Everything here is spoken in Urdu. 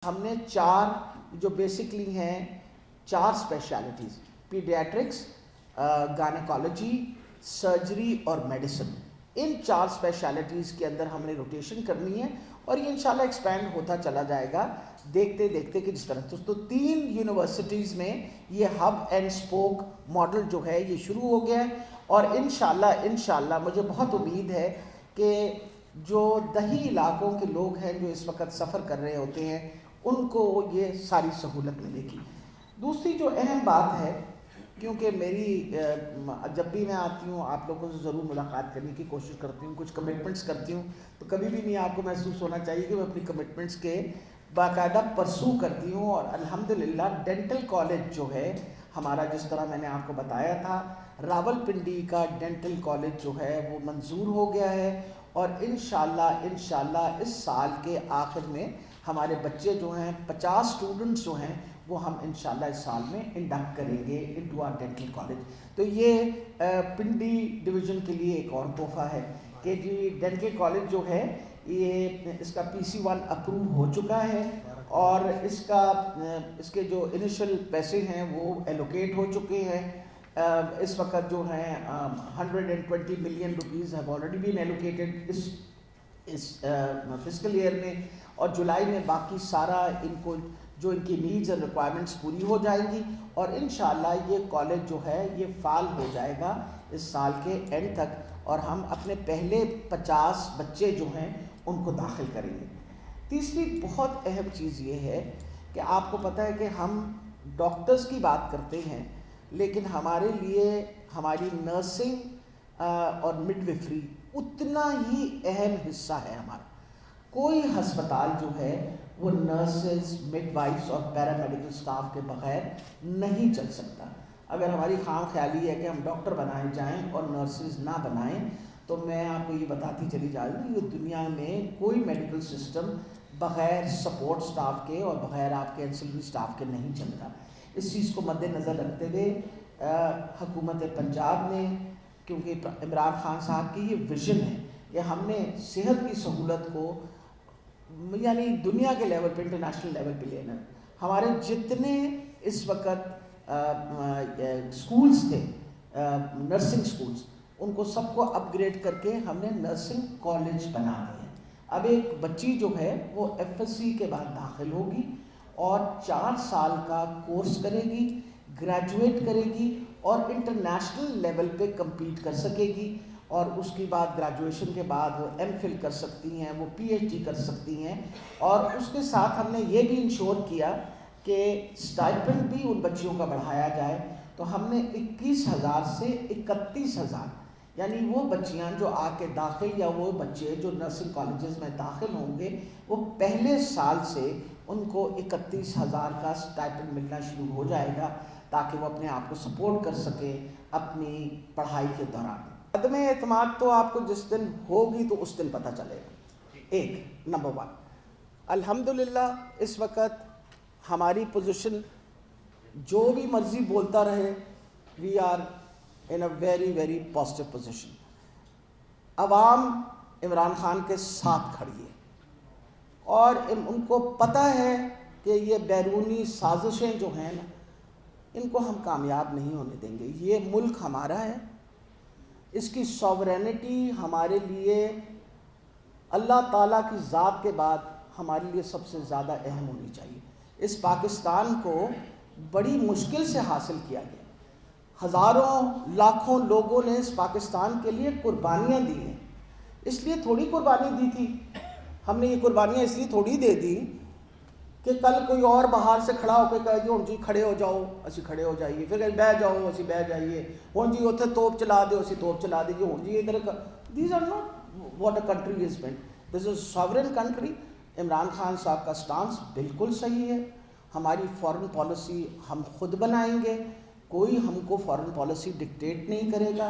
ہم نے چار جو بیسکلی ہیں چار اسپیشلٹیز پیڈیاٹرکس، گائنیکالوجی، سرجری اور میڈیسن، ان چار اسپیشلٹیز کے اندر ہم نے روٹیشن کرنی ہے اور یہ انشاءاللہ ایکسپینڈ ہوتا چلا جائے گا دیکھتے دیکھتے کہ جس طرح تو 3 یونیورسٹیز میں یہ ہب اینڈ اسپوک ماڈل جو ہے یہ شروع ہو گیا ہے اور انشاءاللہ مجھے بہت امید ہے کہ جو دیہی علاقوں کے لوگ ہیں جو اس وقت سفر کر رہے ہوتے ہیں ان کو یہ ساری سہولت ملے گی۔ دوسری جو اہم بات ہے، کیونکہ میری جب بھی میں آتی ہوں آپ لوگوں سے ضرور ملاقات کرنے کی کوشش کرتی ہوں، کچھ کمٹمنٹس کرتی ہوں، تو کبھی بھی نہیں آپ کو محسوس ہونا چاہیے کہ میں اپنی کمٹمنٹس کے باقاعدہ پرسو کرتی ہوں۔ اور الحمدللہ ڈینٹل کالج جو ہے ہمارا، جس طرح میں نے آپ کو بتایا تھا، راولپنڈی کا ڈینٹل کالج جو ہے وہ منظور ہو گیا ہے اور انشاءاللہ اس سال کے آخر میں ہمارے بچے جو ہیں 50 اسٹوڈنٹس جو ہیں وہ ہم انشاءاللہ اس سال میں انڈکٹ کریں گے انٹو آر ڈینٹل کالج۔ تو یہ پنڈی ڈویژن کے لیے ایک اور تحفہ ہے کہ جی ڈینٹل کالج جو ہے یہ اس کا PC1 اپروو ہو چکا ہے اور اس کے جو انیشل پیسے ہیں وہ ایلوکیٹ ہو چکے ہیں۔ اس وقت جو ہیں 120 million rupees have already been allocated اس فسکل ایئر میں، اور جولائی میں باقی سارا ان کو جو ان کی نیڈز اور ریکوائرمنٹس پوری ہو جائیں گی اور انشاءاللہ یہ کالج جو ہے یہ فعال ہو جائے گا اس سال کے اینڈ تک اور ہم اپنے پہلے 50 بچے جو ہیں ان کو داخل کریں گے۔ تیسری بہت اہم چیز یہ ہے کہ آپ کو پتہ ہے کہ ہم ڈاکٹرز کی بات کرتے ہیں لیکن ہمارے لیے ہماری نرسنگ اور مڈویفری اتنا ہی اہم حصہ ہے ہمارا۔ کوئی ہسپتال جو ہے وہ نرسز، مڈ وائفس اور پیرامیڈیکل سٹاف کے بغیر نہیں چل سکتا۔ اگر ہماری خام خیالی ہے کہ ہم ڈاکٹر بنائے جائیں اور نرسز نہ بنائیں تو میں آپ کو یہ بتاتی چلی جا رہی ہوں کہ دنیا میں کوئی میڈیکل سسٹم بغیر سپورٹ سٹاف کے اور بغیر آپ کے انسلری سٹاف کے نہیں چلتا۔ اس چیز کو مد نظر رکھتے ہوئے حکومت پنجاب نے، کیونکہ عمران خان صاحب کی یہ ویژن ہے کہ ہم نے صحت کی سہولت کو یعنی دنیا کے لیول پہ، انٹرنیشنل لیول پہ لینا۔ ہمارے جتنے اس وقت سکولز تھے، نرسنگ سکولز، ان کو سب کو اپ گریڈ کر کے ہم نے نرسنگ کالج بنا دیے۔ اب ایک بچی جو ہے وہ FSC کے بعد داخل ہوگی اور 4 سال کا کورس کرے گی، گریجویٹ کرے گی اور انٹرنیشنل لیول پہ کمپیٹ کر سکے گی اور اس کی بعد گریجویشن کے بعد وہ MPhil کر سکتی ہیں، وہ PhD کر سکتی ہیں۔ اور اس کے ساتھ ہم نے یہ بھی انشور کیا کہ اسٹائپنڈ بھی ان بچیوں کا بڑھایا جائے، تو ہم نے 21,000 سے 31,000 یعنی وہ بچیاں جو آ کے داخل یا وہ بچے جو نرسنگ کالجز میں داخل ہوں گے وہ پہلے سال سے ان کو 31,000 کا اسٹائپنڈ ملنا شروع ہو جائے گا تاکہ وہ اپنے آپ کو سپورٹ کر سکے اپنی پڑھائی کے دوران۔ عدم اعتماد تو آپ کو جس دن ہوگی تو اس دن پتہ چلے گا۔ ایک نمبر 1 الحمدللہ اس وقت ہماری پوزیشن جو بھی مرضی بولتا رہے، we are in a very very positive position۔ عوام عمران خان کے ساتھ کھڑی ہے اور ان کو پتہ ہے کہ یہ بیرونی سازشیں جو ہیں نا ان کو ہم کامیاب نہیں ہونے دیں گے۔ یہ ملک ہمارا ہے، اس کی سوورینٹی ہمارے لیے اللہ تعالیٰ کی ذات کے بعد ہمارے لیے سب سے زیادہ اہم ہونی چاہیے۔ اس پاکستان کو بڑی مشکل سے حاصل کیا گیا، ہزاروں لاکھوں لوگوں نے اس پاکستان کے لیے قربانیاں دی ہیں۔ اس لیے تھوڑی قربانی دی تھی، ہم نے یہ قربانیاں اس لیے تھوڑی دے دی کہ کل کوئی اور باہر سے کھڑا ہو کے کہے جی ہوں جی کھڑے ہو جاؤ، اسی کھڑے ہو جائیے، پھر کہیں بہ جاؤ اسی بہ جائیے، ہوں جی اتنے توپ چلا دے اسی توپ چلا دیجیے، ہوں جی ادھر۔ These are not what a country is meant, this is sovereign country. Imran Khan sahib کا سٹانس بالکل صحیح ہے۔ ہماری فارن پالیسی ہم خود بنائیں گے، کوئی ہم کو فارن پالیسی ڈکٹیٹ نہیں کرے گا۔